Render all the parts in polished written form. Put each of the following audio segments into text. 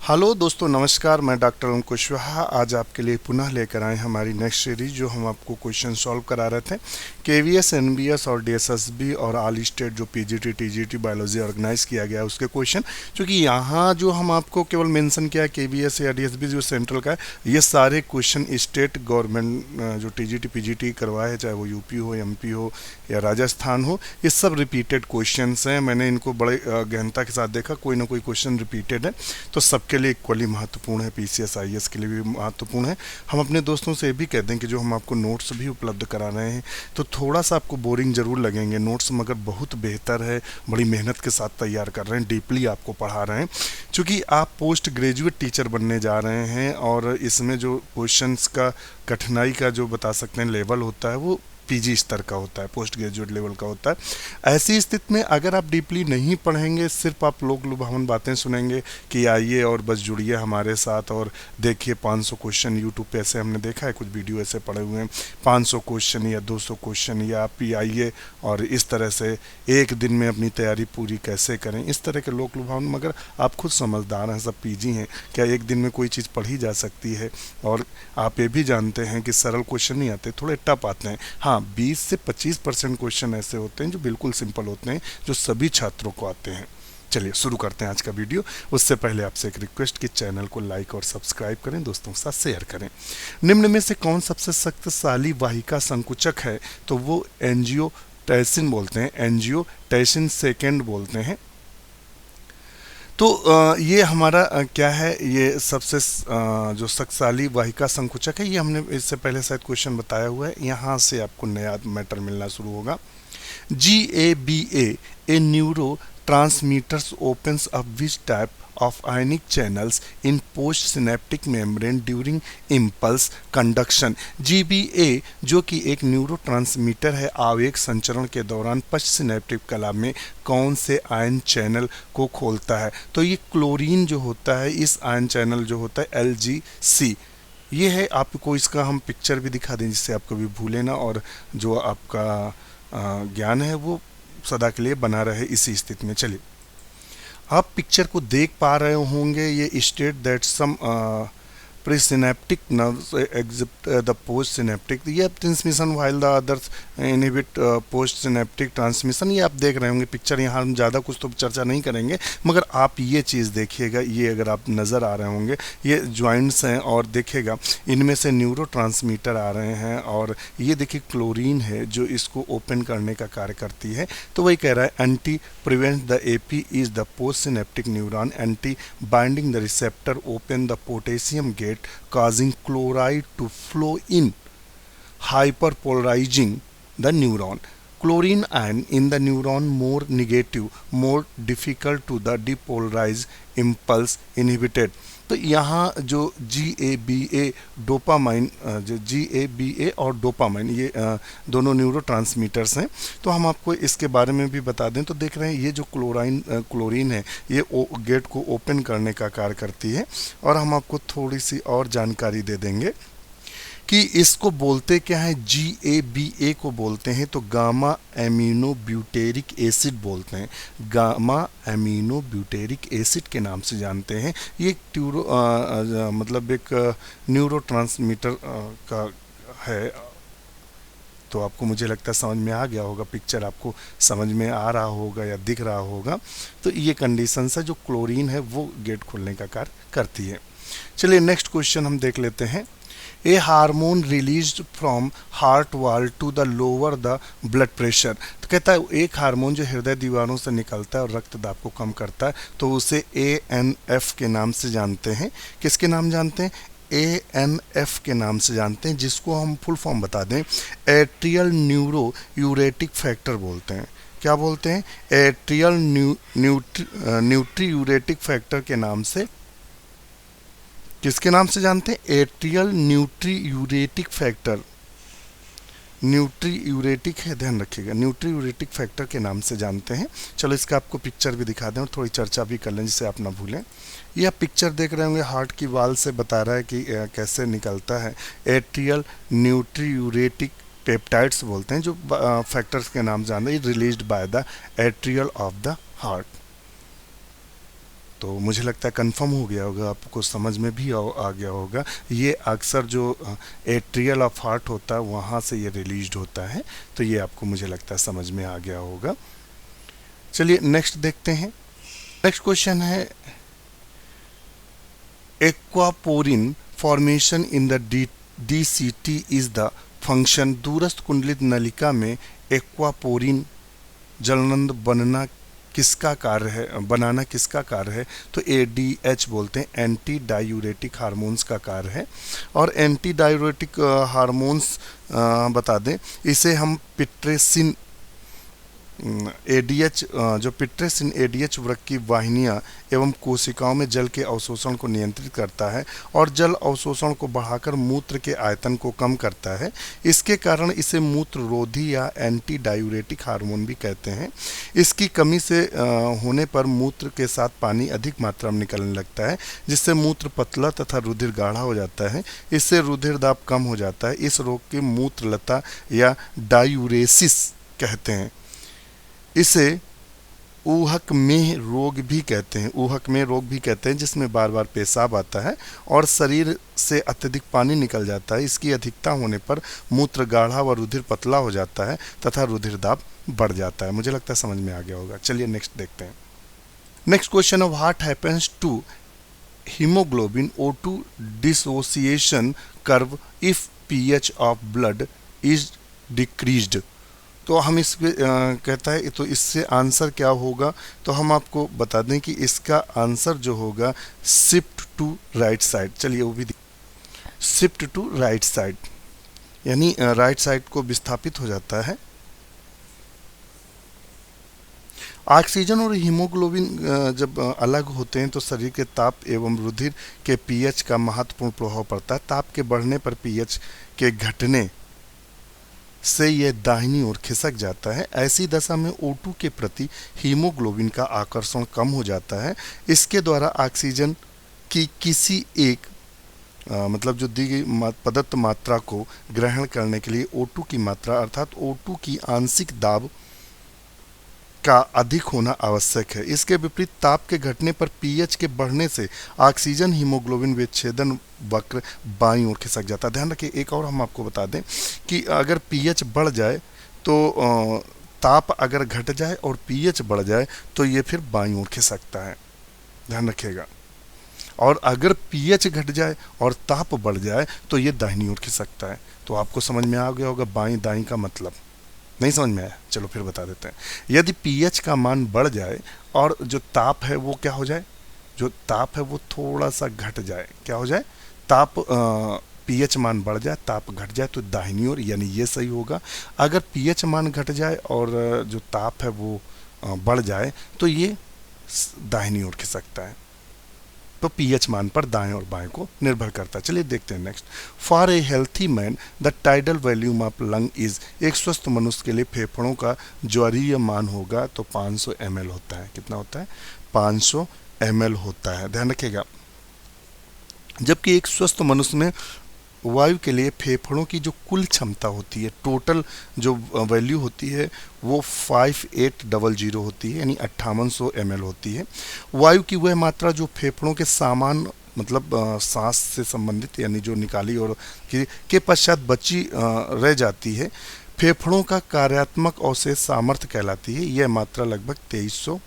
Hello दोस्तों, नमस्कार। मैं डॉक्टर ओम कुशवाहा आज आपके लिए पुनः लेकर आए हमारी नेक्स्ट सीरीज, जो हम आपको क्वेश्चन सॉल्व करा रहे थे। केवीएस, एनबीएस और डीएसएसबी और ऑल स्टेट जो पीजीटी टीजीटी बायोलॉजी ऑर्गेनाइज किया गया है उसके क्वेश्चन, क्योंकि यहाँ जो हम आपको केवल मेंशन किया है केवीएस या डीएसएसबी जो सेंट्रल का है, ये सारे क्वेश्चन स्टेट गवर्नमेंट जो टीजीटी पीजीटी करवाए, चाहे वो यूपी हो, एमपी हो या राजस्थान हो, ये सब रिपीटेड क्वेश्चन हैं। मैंने इनको बड़े गहनता के साथ देखा, कोई ना कोई क्वेश्चन रिपीटेड है, तो सबके लिए इक्वली महत्वपूर्ण है। पीसीएस आईएएस के लिए भी महत्वपूर्ण है। हम अपने दोस्तों से ये भी कहते हैं कि जो हम आपको नोट्स भी उपलब्ध करा रहे हैं, तो थोड़ा सा आपको बोरिंग जरूर लगेंगे नोट्स, मगर बहुत बेहतर है। बड़ी मेहनत के साथ तैयार कर रहे हैं, डीपली आपको पढ़ा रहे हैं, क्योंकि आप पोस्ट ग्रेजुएट टीचर बनने जा रहे हैं। और इसमें जो क्वेश्चंस का कठिनाई का जो बता सकते हैं लेवल होता है, वो पीजी स्तर का होता है, पोस्ट ग्रेजुएट लेवल का होता है। ऐसी स्थिति में अगर आप डीपली नहीं पढ़ेंगे, सिर्फ आप लोग लुभावन बातें सुनेंगे कि आइए और बस जुड़िए हमारे साथ और देखिए 500 क्वेश्चन, यूट्यूब पे ऐसे हमने देखा है, कुछ वीडियो ऐसे पड़े हुए हैं, 500 क्वेश्चन या 200 क्वेश्चन, या आप ही आइए और इस तरह से एक दिन में अपनी तैयारी पूरी कैसे करें, इस तरह के लोग लुभावन। मगर आप खुद समझदार हैं, सब पीजी हैं, क्या एक दिन में कोई चीज़ पढ़ी जा सकती है? और आप ये भी जानते हैं कि सरल क्वेश्चन नहीं आते, थोड़े टफ आते हैं। हाँ, 20 से 25% क्वेश्चन ऐसे होते हैं जो बिल्कुल सिंपल होते हैं, जो सभी छात्रों को आते हैं। चलिए शुरू करते हैं आज का वीडियो। उससे पहले आपसे एक रिक्वेस्ट कि चैनल को लाइक और सब्सक्राइब करें, दोस्तों के साथ शेयर करें। निम्न में से कौन सबसे शक्तिशाली वाहिका संकुचक है? तो वो एंजियोटेंसिन बोलते हैं, एंजियोटेंसिन सेकेंड बोलते हैं। तो ये हमारा क्या है, ये सबसे जो शक्तिशाली वाहिका संकुचक है, ये हमने इससे पहले शायद क्वेश्चन बताया हुआ है। यहाँ से आपको नया मैटर मिलना शुरू होगा। GABA, a neurotransmitters opens up which type of ionic channels in postsynaptic membrane during impulse conduction? GBA जो कि एक न्यूरोट्रांसमीटर है, आवेग संचरण के दौरान पश्च सिनेप्टिक कला में कौन से आयन चैनल को खोलता है? तो ये क्लोरीन जो होता है, इस आयन चैनल जो होता है LGC, ये है। आपको इसका हम पिक्चर भी दिखा दें जिससे आप कभी भूलें ना, और जो आपका ज्ञान है वो सदा के लिए बना रहे इसी स्थिति में। चलिए, आप पिक्चर को देख पा रहे होंगे। ये state that some presynaptic nerves exit the post synaptic, ये transmission while the others inhibit post synaptic transmission. ये आप देख रहे होंगे पिक्चर, यहाँ हम ज़्यादा कुछ तो चर्चा नहीं करेंगे, मगर आप ये चीज़ देखिएगा। ये अगर आप नज़र आ रहे होंगे, ये जॉइंट्स हैं, और देखिएगा इनमें से न्यूरो ट्रांसमीटर आ रहे हैं, और ये देखिए क्लोरीन है जो इसको ओपन करने का कार्य करती है। तो वही कह रहा है, anti prevent the AP is the post synaptic neuron, anti binding the receptor open the potassium gate causing chloride to flow in, hyperpolarizing the neuron. Chlorine ion in the neuron more negative, more difficult to the depolarize, impulse inhibited. तो यहाँ जो GABA dopamine, जो GABA और dopamine, ये दोनों neuro transmitters हैं। तो हम आपको इसके बारे में भी बता दें, तो देख रहे हैं ये जो क्लोरीन है, ये गेट को ओपन करने का कार्य करती है। और हम आपको थोड़ी सी और जानकारी दे देंगे कि इसको बोलते क्या है। GABA को बोलते हैं तो गामा एमिनो ब्यूटेरिक एसिड बोलते हैं, गामा एमिनो ब्यूटेरिक एसिड के नाम से जानते हैं। ये एक मतलब एक न्यूरो ट्रांसमीटर का है। तो आपको, मुझे लगता है समझ में आ गया होगा, पिक्चर आपको समझ में आ रहा होगा या दिख रहा होगा। तो ये कंडीशन है, जो क्लोरीन है वो गेट खोलने का कार्य करती है। चलिए नेक्स्ट क्वेश्चन हम देख लेते हैं। A hormone released from heart wall to the lower the blood pressure. तो कहता है एक हार्मोन जो हृदय दीवारों से निकलता है और रक्तदाब को कम करता है, तो उसे ANF के नाम से जानते हैं। किसके नाम जानते हैं? ANF के नाम से जानते हैं, जिसको हम फुल फॉर्म बता दें, एट्रियल न्यूरो यूरेटिक फैक्टर बोलते हैं। क्या बोलते हैं? एट्रियल न्यूट्री यूरेटिक फैक्टर के नाम से, किसके नाम से जानते हैं? Atrial natriuretic factor. Natriuretic है, ध्यान रखिएगा, न्यूट्री यूरेटिक फैक्टर के नाम से जानते हैं। चलो इसका आपको पिक्चर भी दिखा दें और थोड़ी चर्चा भी कर लें, जिससे आप ना भूलें। ये आप पिक्चर देख रहे होंगे, हार्ट की वाल से बता रहा है कि कैसे निकलता है। एट्रियल न्यूट्री यूरेटिक पेप्टाइड्स बोलते हैं, जो फैक्टर्स के नाम जानते हैं, released by the atrial of the heart. तो मुझे लगता है कंफर्म हो गया होगा, आपको समझ में भी आ गया होगा। ये अक्सर जो एट्रियल ऑफ हार्ट होता है वहाँ से ये रिलीज्ड होता है, तो ये आपको मुझे लगता है समझ में आ गया होगा। चलिए नेक्स्ट देखते हैं। नेक्स्ट क्वेश्चन है, aquaporin formation in the DCT is the function. दूरस्थ कुंडलित नलिका में एक्वापोरिन जलनंद बनाना किसका कार्य है? तो ADH बोलते हैं, एंटी डायूरेटिक हार्मोन्स का कार्य है। और एंटी डायूरेटिक हार्मोन्स बता दें, इसे हम पिट्रेसिन ADH जो पिट्रेसिन ADH वृक्क की वाहिनियाँ एवं कोशिकाओं में जल के अवशोषण को नियंत्रित करता है और जल अवशोषण को बढ़ाकर मूत्र के आयतन को कम करता है। इसके कारण इसे मूत्र रोधी या एंटी डायूरेटिक हार्मोन भी कहते हैं। इसकी कमी से होने पर मूत्र के साथ पानी अधिक मात्रा में निकलने लगता है, जिससे मूत्र पतला तथा रुधिर गाढ़ा हो जाता है। इससे रुधिर दाब कम हो जाता है। इस रोग के मूत्रलता या डायूरेसिस कहते हैं। इसे ऊहक में रोग भी कहते हैं, जिसमें बार बार पेशाब आता है और शरीर से अत्यधिक पानी निकल जाता है। इसकी अधिकता होने पर मूत्र गाढ़ा व रुधिर पतला हो जाता है तथा रुधिर दाब बढ़ जाता है। मुझे लगता है समझ में आ गया होगा। चलिए नेक्स्ट देखते हैं। नेक्स्ट क्वेश्चन है, what happens to haemoglobin O2 dissociation curve if pH of blood is decreased. तो हम इस पे कहता है, तो इससे आंसर क्या होगा? तो हम आपको बता दें कि इसका आंसर जो होगा शिफ्ट टू राइट साइड। चलिए वो भी शिफ्ट टू राइट साइड, यानी राइट साइड को विस्थापित हो जाता है। ऑक्सीजन और हीमोग्लोबिन जब अलग होते हैं तो शरीर के ताप एवं रुधिर के pH का महत्वपूर्ण प्रभाव पड़ता है। ताप के बढ़ने पर pH के घटने से यह दाहिनी ओर खिसक जाता है। ऐसी दशा में O2 के प्रति हीमोग्लोबिन का आकर्षण कम हो जाता है। इसके द्वारा ऑक्सीजन की किसी एक मतलब जो दी गई प्रदत्त मात्रा को ग्रहण करने के लिए O2 की मात्रा अर्थात O2 की आंशिक दाब का अधिक होना आवश्यक है। इसके विपरीत ताप के घटने पर pH के बढ़ने से ऑक्सीजन हीमोग्लोबिन विच्छेदन वक्र बाईं ओर खिसक जाता है। ध्यान रखिए, एक और हम आपको बता दें कि अगर pH बढ़ जाए तो ताप अगर घट जाए और pH बढ़ जाए तो ये फिर बाईं ओर खिसकता है, ध्यान रखिएगा। और अगर pH घट जाए और ताप बढ़ जाए तो ये दाहिनी ओर खिसकता है। तो आपको समझ में आ गया होगा बाईं दाईं का मतलब। नहीं समझ में आया? चलो फिर बता देते हैं। यदि pH का मान बढ़ जाए और जो ताप है वो क्या हो जाए, जो ताप है वो थोड़ा सा घट जाए, क्या हो जाए, ताप pH मान बढ़ जाए, ताप घट जाए तो दाहिनी ओर, यानी ये सही होगा। अगर pH मान घट जाए और जो ताप है वो बढ़ जाए तो ये दाहिनी ओर खिसकता है। तो pH मान पर दाएं और बाएं को निर्भर करता है। चलिए देखते हैं next. For a healthy man the tidal volume of lung is. एक स्वस्थ मनुष्य के लिए फेफड़ों का ज्वरीय मान होगा तो 500 ml होता है। कितना होता है? 500 ml होता है, ध्यान रखिएगा। जबकि एक स्वस्थ मनुष्य में वायु के लिए फेफड़ों की जो कुल क्षमता होती है, टोटल जो वैल्यू होती है वो 5800 होती है, यानी 5800 ml होती है। वायु की वह मात्रा जो फेफड़ों के सामान मतलब सांस से संबंधित, यानी जो निकाली और के पश्चात बची रह जाती है, फेफड़ों का कार्यात्मक अवशेष सामर्थ्य कहलाती है। यह मात्रा लगभग 2300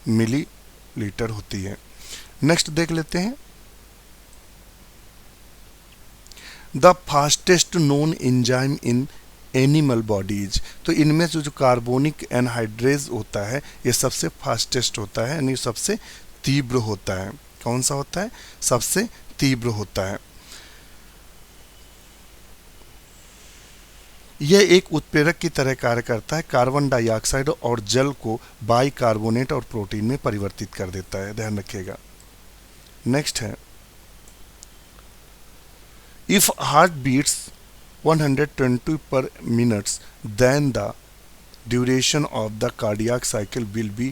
मिलीलीटर होती है। नेक्स्ट देख लेते हैं। The fastest known enzyme in animal bodies. तो इनमें जो कार्बोनिक एनहाइड्रेज होता है ये सबसे फास्टेस्ट होता है, यानी सबसे तीव्र होता है। कौन सा होता है? सबसे तीव्र होता है। यह एक उत्प्रेरक की तरह कार्य करता है। कार्बन डाइऑक्साइड और जल को बाइकार्बोनेट और प्रोटीन में परिवर्तित कर देता है, ध्यान रखिएगा। नेक्स्ट है, if heart beats 120 per minute then the duration of the cardiac cycle will be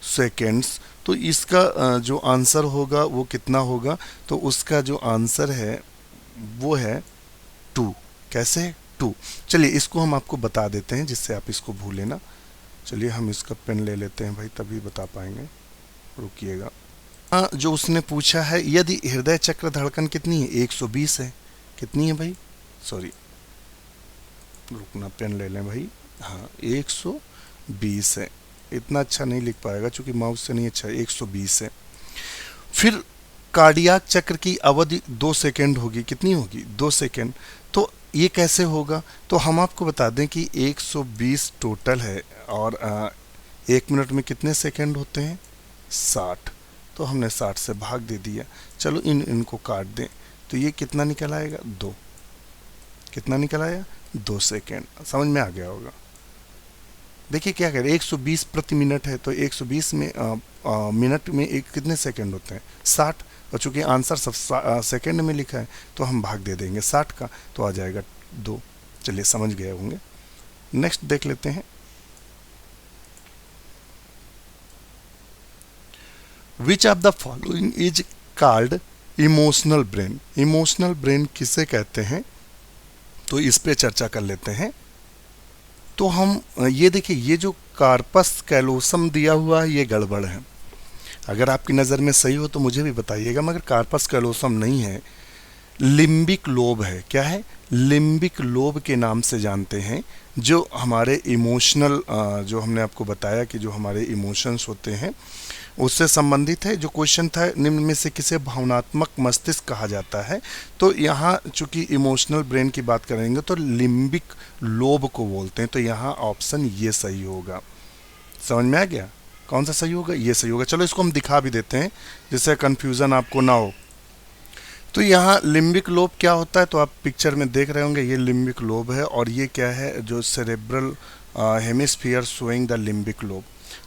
seconds। तो इसका जो आंसर होगा वो कितना होगा? तो उसका जो आंसर है वो है 2। कैसे? 2। चलिए इसको हम आपको बता देते हैं जिससे आप इसको भूलें ना। चलिए हम इसका पेन ले लेते हैं भाई, तभी बता पाएंगे। रुकिएगा। हाँ, जो उसने पूछा है यदि हृदय चक्र धड़कन कितनी है, 120 है। कितनी है भाई, सॉरी रुकना, पेन ले लें भाई। हाँ 120 है। इतना अच्छा नहीं लिख पाएगा क्योंकि माउस से नहीं अच्छा है, 120 है। फिर कार्डियाक चक्र की अवधि 2 सेकेंड होगी। कितनी होगी, 2 सेकेंड। तो ये कैसे होगा, तो हम आपको बता दें कि 120 टोटल है और 1 मिनट में कितने सेकेंड होते हैं, 60। तो हमने 60 से भाग दे दिया। चलो इनको काट दें तो ये कितना निकल आएगा, 2। कितना निकल आया, 2 सेकेंड। समझ में आ गया होगा। देखिए क्या कह रहे हैं, 120 प्रति मिनट है तो 120 में मिनट में एक कितने सेकंड होते हैं, 60। और चूंकि आंसर सब सेकंड में लिखा है तो हम भाग दे देंगे 60 का, तो आ जाएगा 2। चलिए समझ गए होंगे। नेक्स्ट देख लेते हैं। Which of the following is called emotional brain. Emotional brain किसे कहते हैं, तो इस पे चर्चा कर लेते हैं। तो हम ये देखिए, ये जो कार्पस कैलोसम दिया हुआ है ये गड़बड़ है। अगर आपकी नज़र में सही हो तो मुझे भी बताइएगा, मगर कार्पस कैलोसम नहीं है, लिम्बिक लोब है। क्या है, लिम्बिक लोब के नाम से जानते हैं। जो हमारे इमोशनल, जो हमने आपको बताया कि जो हमारे इमोशंस होते हैं उससे संबंधित है। जो क्वेश्चन था, निम्न में से किसे भावनात्मक मस्तिष्क कहा जाता है, तो यहाँ चूंकि इमोशनल ब्रेन की बात करेंगे तो लिम्बिक लोब को बोलते हैं। तो यहाँ ऑप्शन ये सही होगा। समझ में आ गया, कौन सा सही होगा, ये सही होगा। चलो इसको हम दिखा भी देते हैं जिससे कन्फ्यूज़न आपको ना हो। तो यहाँ लिम्बिक लोब क्या होता है, तो आप पिक्चर में देख रहे होंगे, ये लिम्बिक लोब है। और ये क्या है, जो cerebral hemisphere showing the limbic lobe.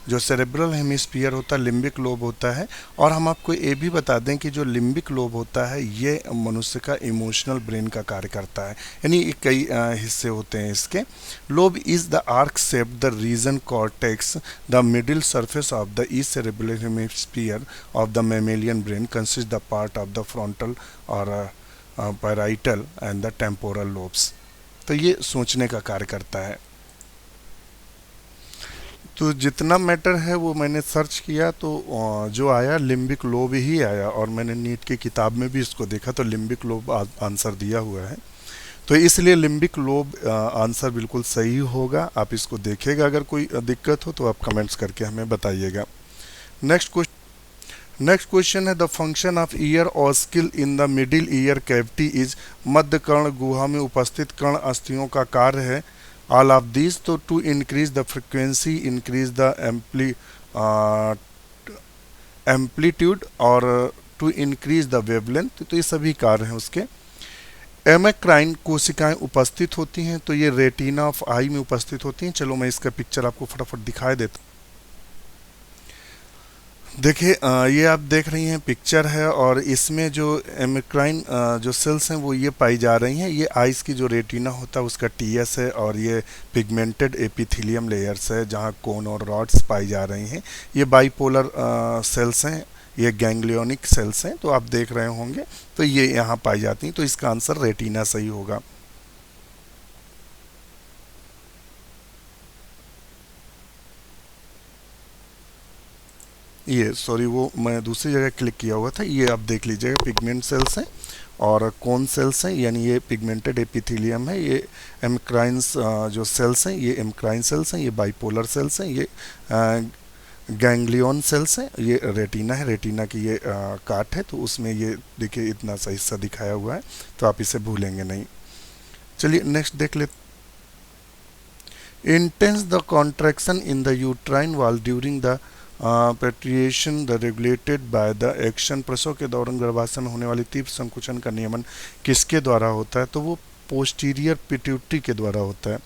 जो सेरेब्रल हेमिस्फीयर होता है लिम्बिक लोब होता है। और हम आपको ये भी बता दें कि जो लिम्बिक लोब होता है ये मनुष्य का इमोशनल ब्रेन का कार्य करता है, यानी कई हिस्से होते हैं इसके। Lobe is the arc shaped the region cortex the middle surface of the east cerebral hemisphere of the mammalian brain consist the part of the frontal और parietal and the temporal lobes. तो ये सोचने का कार्य करता है। तो जितना मैटर है वो मैंने सर्च किया तो जो आया लिम्बिक लोब ही आया। और मैंने नीट की किताब में भी इसको देखा तो लिम्बिक लोब आंसर दिया हुआ है। तो इसलिए लिम्बिक लोब आंसर बिल्कुल सही होगा। आप इसको देखिएगा, अगर कोई दिक्कत हो तो आप कमेंट्स करके हमें बताइएगा। नेक्स्ट क्वेश्चन है, द फंक्शन ऑफ ईयर और skill in the middle ear cavity is. मध्य कर्ण गुहा में उपस्थित कर्ण अस्थियों का कार्य है ऑल ऑफ दिस। तो to increase the frequency, increase the amplitude और टू इंक्रीज द वेवलेंथ। तो ये सभी कार्य हैं उसके। एमेक्राइन कोशिकाएं उपस्थित होती हैं, तो ये रेटिना ऑफ आई में उपस्थित होती हैं। चलो मैं इसका पिक्चर आपको फटाफट दिखाई देता। देखिए ये आप देख रही हैं पिक्चर है, और इसमें जो एमेक्राइन जो सेल्स हैं वो ये पाई जा रही हैं। ये आइस की जो रेटिना होता है उसका टीएस है, और ये पिगमेंटेड एपिथेलियम लेयर्स है जहाँ कोन और रॉड्स पाई जा रही हैं। ये बाइपोलर सेल्स हैं, ये गैंग्लियोनिक सेल्स हैं। तो आप देख रहे होंगे, तो ये यहाँ पाई जाती हैं। तो इसका आंसर रेटिना सही होगा। ये सॉरी, वो मैं दूसरी जगह क्लिक किया हुआ था। ये आप देख लीजिएगा, पिगमेंट सेल्स हैं और कोन सेल्स हैं, यानी ये पिगमेंटेड एपिथेलियम है। ये एमक्राइंस जो सेल्स हैं ये एमक्राइन सेल्स हैं। ये बाइपोलर सेल्स हैं। ये गैंग्लियन सेल्स हैं। ये रेटिना है, रेटिना की ये काट है, तो उसमें ये देखिए इतना सा हिस्सा दिखाया हुआ है, तो आप इसे भूलेंगे नहीं। चलिए नेक्स्ट देख लेते। Intense the contraction in the uterine wall during the parturition the regulated by the action. प्रसव के दौरान गर्भाशय में होने वाली तीव्र संकुचन का नियमन किसके द्वारा होता है, तो वो पोस्टीरियर पिट्यूटरी के द्वारा होता है।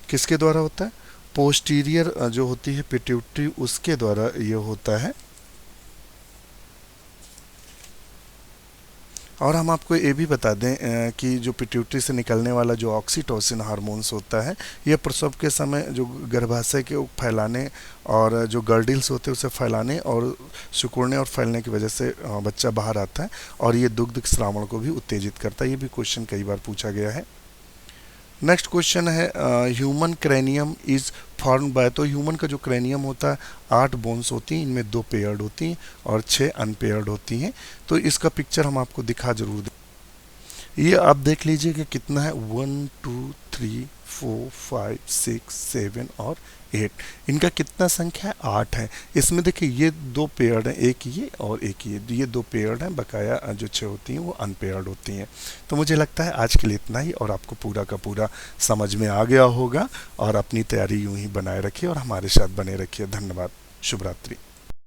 किसके द्वारा होता है, पोस्टीरियर जो होती है पिट्यूटरी उसके द्वारा ये होता है। और हम आपको ये भी बता दें कि जो पिट्यूटरी से निकलने वाला जो ऑक्सीटोसिन हार्मोन्स होता है, ये प्रसव के समय जो गर्भाशय के फैलाने और जो गर्डिल्स होते हैं उसे फैलाने और सिकुड़ने और फैलने की वजह से बच्चा बाहर आता है, और ये दुग्ध श्रावण को भी उत्तेजित करता है। ये भी क्वेश्चन कई बार पूछा गया है। नेक्स्ट क्वेश्चन है, human cranium is form by, तो ह्यूमन का जो क्रेनियम होता है 8 बोन्स होती हैं, इनमें 2 पेयर्ड होती हैं और 6 अनपेयर्ड होती हैं। तो इसका पिक्चर हम आपको दिखा जरूर दें। ये आप देख लीजिए कि कितना है, 1 2 3 4 5 6 7 और 8, इनका कितना संख्या है, 8 है। इसमें देखिए ये 2 पेयर्ड हैं, एक ये और एक ये 2 पेयर्ड हैं, बकाया जो 6 होती हैं वो अनपेयर्ड होती हैं। तो मुझे लगता है आज के लिए इतना ही, और आपको पूरा का पूरा समझ में आ गया होगा। और अपनी तैयारी यूं ही बनाए रखिए और हमारे साथ बने रखिए। धन्यवाद। शुभ रात्रि।